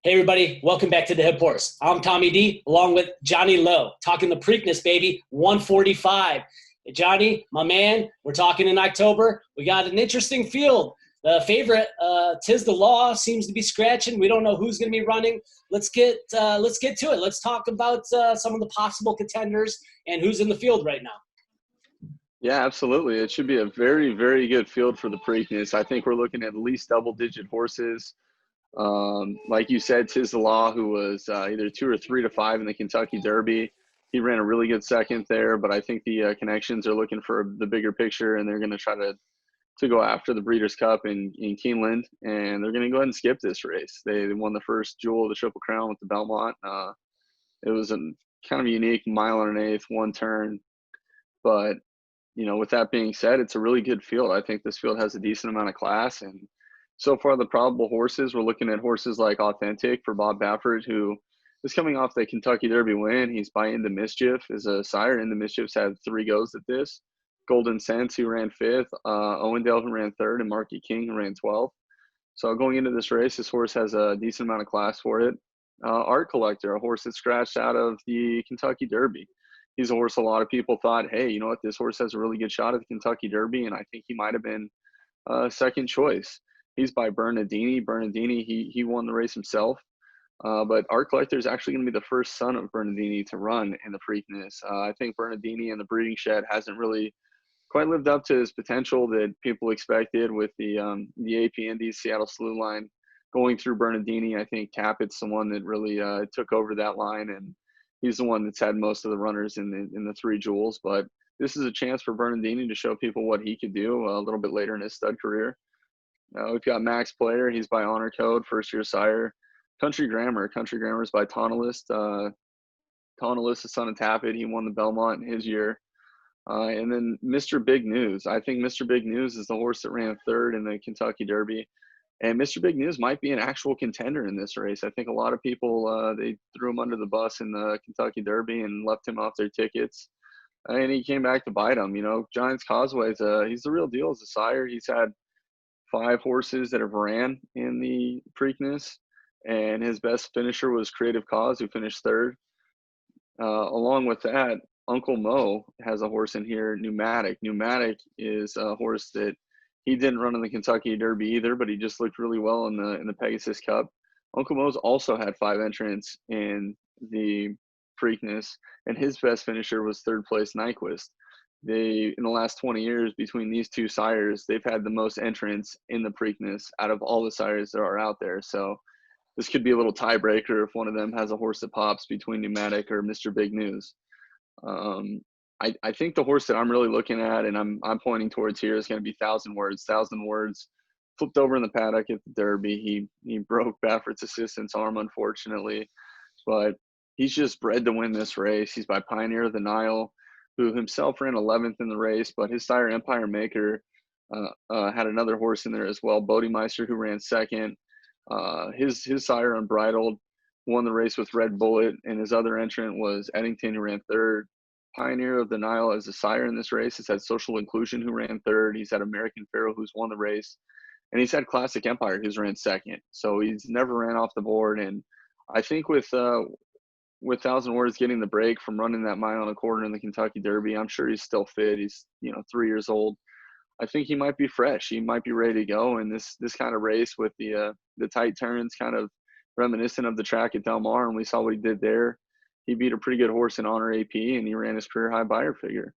Hey everybody, welcome back to the Hip Horse. I'm Tommy D, along with Johnny Lowe, talking the Preakness, baby, 145. Johnny, my man, we're talking in October. We got an interesting field. The favorite, Tis the Law, seems to be scratching. We don't know who's going to be running. Let's get to it. Let's talk about some of the possible contenders and who's in the field right now. Yeah, absolutely. It should be a very, very good field for the Preakness. I think we're looking at least double-digit horses. Like you said, Tis the Law, who was either 2 or 3 to 5 in the Kentucky Derby. He ran a really good second there, but I think the connections are looking for the bigger picture, and they're going to try to go after the Breeders' Cup in Keeneland, and they're going to go ahead and skip this race. They won the first jewel of the Triple Crown with the Belmont. It was a kind of unique 1.125 mile, one turn, but with that being said, it's a really good field. I think this field has a decent amount of class, and so far the probable horses, we're looking at horses like Authentic for Bob Baffert, who is coming off the Kentucky Derby win. He's by Into Mischief as a sire. Into Mischief's had 3 goes at this. Golden Sense, who ran 5th, Owendale, who ran 3rd, and Marquis King, who ran 12th. So going into this race, this horse has a decent amount of class for it. Art Collector, a horse that scratched out of the Kentucky Derby. He's a horse a lot of people thought, hey, you know what, this horse has a really good shot at the Kentucky Derby, and I think he might have been second choice. He's by Bernardini. Bernardini, he won the race himself. But Art Collector is actually going to be the first son of Bernardini to run in the Preakness. I think Bernardini and the breeding shed hasn't really quite lived up to his potential that people expected with the AP Indies Seattle Slew line going through Bernardini. I think Cappett's the one that really took over that line, and he's the one that's had most of the runners in the 3 jewels. But this is a chance for Bernardini to show people what he could do a little bit later in his stud career. We've got Max Player. He's by Honor Code, first-year sire. Country Grammar. Country Grammar is by Tonalist. Tonalist, the son of Tappet. He won the Belmont in his year. And then Mr. Big News. I think Mr. Big News is the horse that ran 3rd in the Kentucky Derby. And Mr. Big News might be an actual contender in this race. I think a lot of people, they threw him under the bus in the Kentucky Derby and left him off their tickets. And he came back to bite them. Giants Causeway, he's the real deal as a sire. He's had 5 horses that have ran in the Preakness, and his best finisher was Creative Cause, who finished 3rd. Along with that, Uncle Mo has a horse in here, Pneumatic. Pneumatic is a horse that he didn't run in the Kentucky Derby either, but he just looked really well in the Pegasus Cup. Uncle Mo's also had 5 entrants in the Preakness, and his best finisher was 3rd place Nyquist. In the last 20 years, between these 2 sires, they've had the most entrants in the Preakness out of all the sires that are out there. So this could be a little tiebreaker if one of them has a horse that pops between Pneumatic or Mr. Big News. I think the horse that I'm really looking at and I'm pointing towards here is going to be Thousand Words. Thousand Words flipped over in the paddock at the Derby. He broke Baffert's assistant's arm, unfortunately, but he's just bred to win this race. He's by Pioneer of the Nile, who himself ran 11th in the race, but his sire Empire Maker had another horse in there as well, Bodemeister, who ran 2nd. His sire Unbridled won the race with Red Bullet, and his other entrant was Eddington, who ran 3rd. Pioneer of the Nile as a sire in this race has had Social Inclusion, who ran 3rd. He's had American Pharaoh, who's won the race, and he's had Classic Empire, who's ran 2nd. So he's never ran off the board, and I think with Thousand Words getting the break from running that 1.25 miles in the Kentucky Derby, I'm sure he's still fit. He's 3 years old. I think he might be fresh. He might be ready to go. And this kind of race with the tight turns, kind of reminiscent of the track at Del Mar, and we saw what he did there. He beat a pretty good horse in Honor AP, and he ran his career high buyer figure.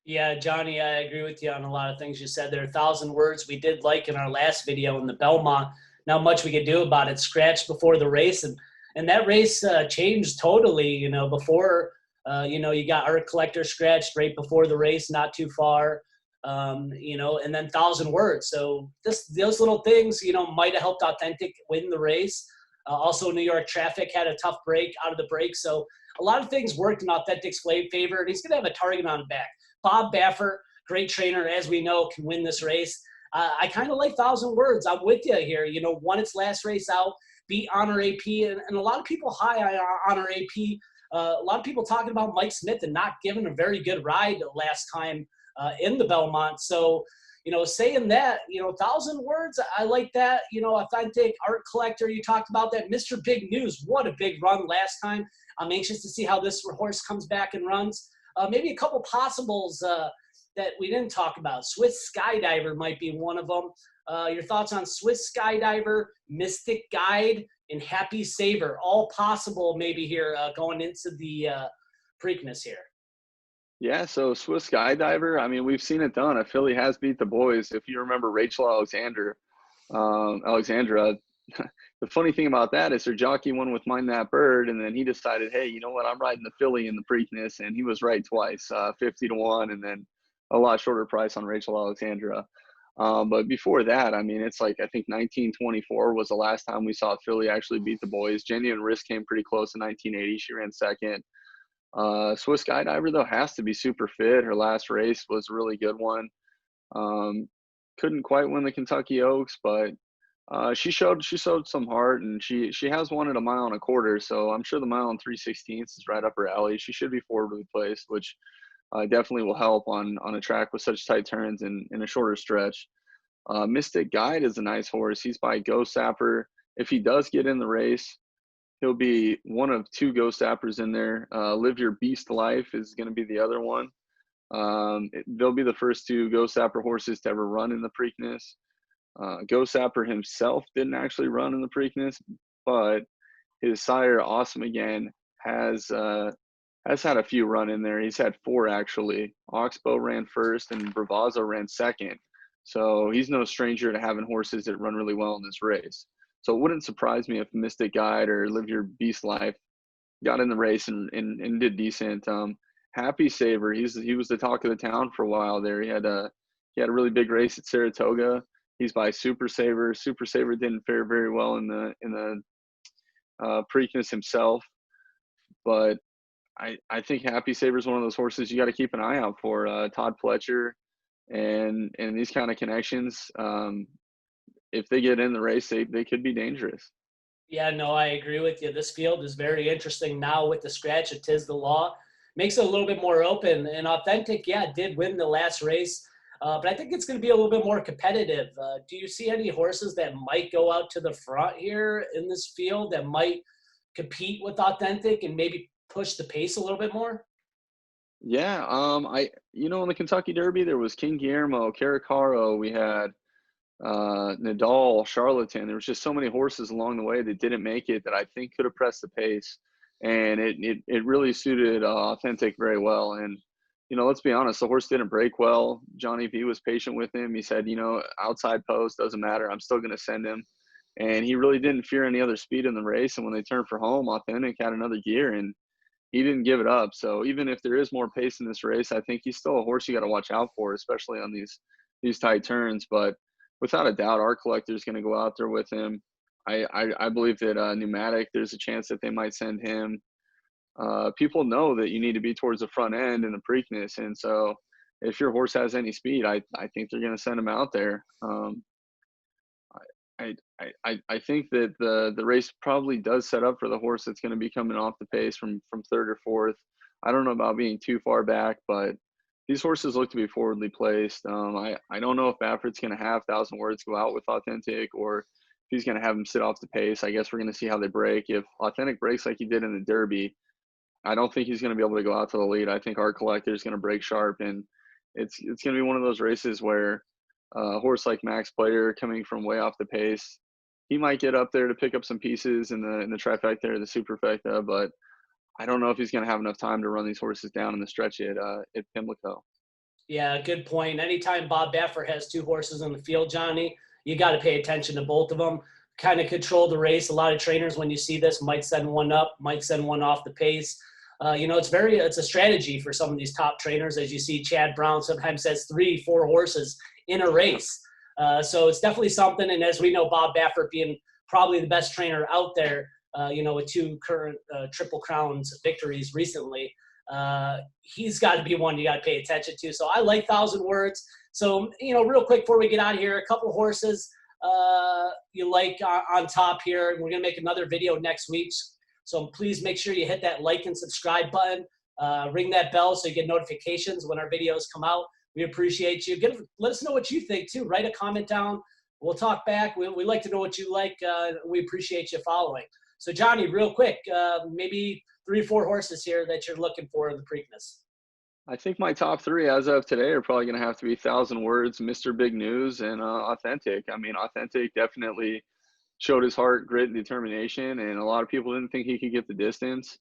Yeah, Johnny, I agree with you on a lot of things you said there. 1,000 Words we did like in our last video in the Belmont. Not much we could do about it. Scratched before the race, and that race changed totally. Before you got Art Collector scratched right before the race, not too far. And then 1,000 Words. So those little things, might have helped Authentic win the race. Also, New York Traffic had a tough break out of the break. So a lot of things worked in Authentic's favor, and he's going to have a target on his back. Bob Baffert, great trainer, as we know, can win this race. I kind of like 1,000 Words. I'm with you here. Won its last race out, beat Honor AP, and a lot of people high on Honor AP. A lot of people talking about Mike Smith and not giving a very good ride last time in the Belmont. So, saying that, 1,000 words, I like that. Authentic art collector, you talked about that. Mr. Big News, what a big run last time. I'm anxious to see how this horse comes back and runs. Maybe a couple possibles that we didn't talk about. Swiss Skydiver might be one of them. Your thoughts on Swiss Skydiver, Mystic Guide, and Happy Saver, all possible maybe here going into the Preakness here. Yeah, so Swiss Skydiver, I mean, we've seen it done. A filly has beat the boys. If you remember Rachel Alexandra, the funny thing about that is her jockey won with Mind That Bird, and then he decided, hey, you know what, I'm riding the filly in the Preakness, and he was right twice, 50-1, and then a lot shorter price on Rachel Alexandra. But before that, I mean, it's like I think 1924 was the last time we saw a filly actually beat the boys. Genuine Risk came pretty close in 1980. She ran second. Swiss Skydiver, though, has to be super fit. Her last race was a really good one. Couldn't quite win the Kentucky Oaks, but she showed some heart, and she has won at a mile and a quarter, so I'm sure the mile and 3/16 is right up her alley. She should be forwardly placed, which definitely will help on a track with such tight turns and in a shorter stretch. Mystic Guide is a nice horse. He's by Ghost Sapper. If he does get in the race, he'll be one of two Ghost Sappers in there. Live Your Beast Life is going to be the other one. They'll be the first two Ghost Sapper horses to ever run in the Preakness. Ghost Sapper himself didn't actually run in the Preakness, but his sire, Awesome Again, has had a few run in there. He's had 4 actually. Oxbow ran first and Bravazzo ran second. So he's no stranger to having horses that run really well in this race. So it wouldn't surprise me if Mystic Guide or Live Your Beast Life got in the race and did decent. Happy Saver, he was the talk of the town for a while there. He had a really big race at Saratoga. He's by Super Saver. Super Saver didn't fare very well in the Preakness himself, but I think Happy Saver is one of those horses you got to keep an eye out for. Todd Pletcher and these kind of connections. If they get in the race, they could be dangerous. Yeah, no, I agree with you. This field is very interesting now with the scratch of Tiz the Law. Makes it a little bit more open. And Authentic, yeah, did win the last race. But I think it's going to be a little bit more competitive. Do you see any horses that might go out to the front here in this field that might compete with Authentic and maybe push the pace a little bit more? Yeah, in the Kentucky Derby, there was King Guillermo, Caracaro. We had Nadal, Charlatan. There was just so many horses along the way that didn't make it that I think could have pressed the pace, and it really suited Authentic very well. And let's be honest, the horse didn't break well. Johnny V was patient with him. He said, outside post doesn't matter. I'm still going to send him, and he really didn't fear any other speed in the race. And when they turned for home, Authentic had another gear, and he didn't give it up. So even if there is more pace in this race, I think he's still a horse you got to watch out for, especially on these tight turns. But without a doubt, our collector is going to go out there with him. I believe that Pneumatic, there's a chance that they might send him. People know that you need to be towards the front end in the Preakness, and so if your horse has any speed, I think they're going to send him out there. I think that the race probably does set up for the horse that's going to be coming off the pace from third or fourth. I don't know about being too far back, but these horses look to be forwardly placed. I don't know if Baffert's going to have 1,000 Words go out with Authentic, or if he's going to have him sit off the pace. I guess we're going to see how they break. If Authentic breaks like he did in the Derby, I don't think he's going to be able to go out to the lead. I think our collector is going to break sharp, and it's going to be one of those races where a horse like Max Player coming from way off the pace, he might get up there to pick up some pieces in the trifecta or the superfecta, but I don't know if he's going to have enough time to run these horses down in the stretch at Pimlico. Yeah, good point. Anytime Bob Baffert has 2 horses in the field, Johnny, you got to pay attention to both of them. Kind of control the race. A lot of trainers, when you see this, might send one up, might send one off the pace. It's a strategy for some of these top trainers. As you see, Chad Brown sometimes has 3-4 horses in a race. So it's definitely something. And as we know, Bob Baffert being probably the best trainer out there, with 2 current Triple Crowns victories recently, he's got to be one you got to pay attention to. So I like 1,000 Words. So, real quick before we get out of here, a couple horses you like on top here. We're going to make another video next week. So please make sure you hit that like and subscribe button. Ring that bell so you get notifications when our videos come out. We appreciate you. Let us know what you think too. Write a comment down. We'll talk back. We like to know what you like. We appreciate you following. So Johnny, real quick, maybe 3 or 4 horses here that you're looking for in the Preakness. I think my top 3 as of today are probably going to have to be Thousand Words, Mr. Big News, and Authentic. I mean, Authentic definitely showed his heart, grit, and determination, and a lot of people didn't think he could get the distance.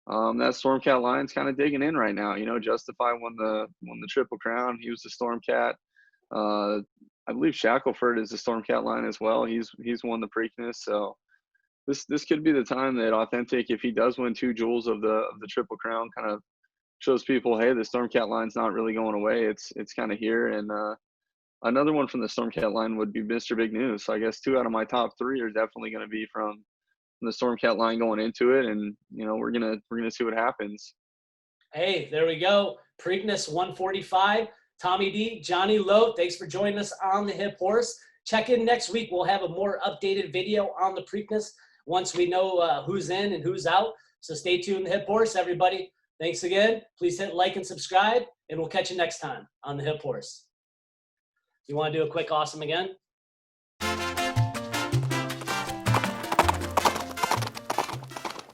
That Stormcat line's kind of digging in right now. You know, Justify won the Triple Crown. He was the Stormcat. I believe Shackelford is the Stormcat line as well. He's won the Preakness. So this could be the time that Authentic, if he does win 2 jewels of the Triple Crown, kind of shows people, hey, the Stormcat line's not really going away. It's kind of here. And another one from the Stormcat line would be Mr. Big News. So I guess 2 out of my top 3 are definitely going to be from the Stormcat line going into it, and you know we're gonna see what happens. Hey, there we go. Preakness 145. Tommy D, Johnny Lowe, thanks for joining us on the Hip Horse. Check in next week. We'll have a more updated video on the Preakness once we know who's in and who's out. So stay tuned, the Hip Horse, everybody. Thanks again. Please hit like and subscribe, and we'll catch you next time on the Hip Horse. You want to do a quick awesome again?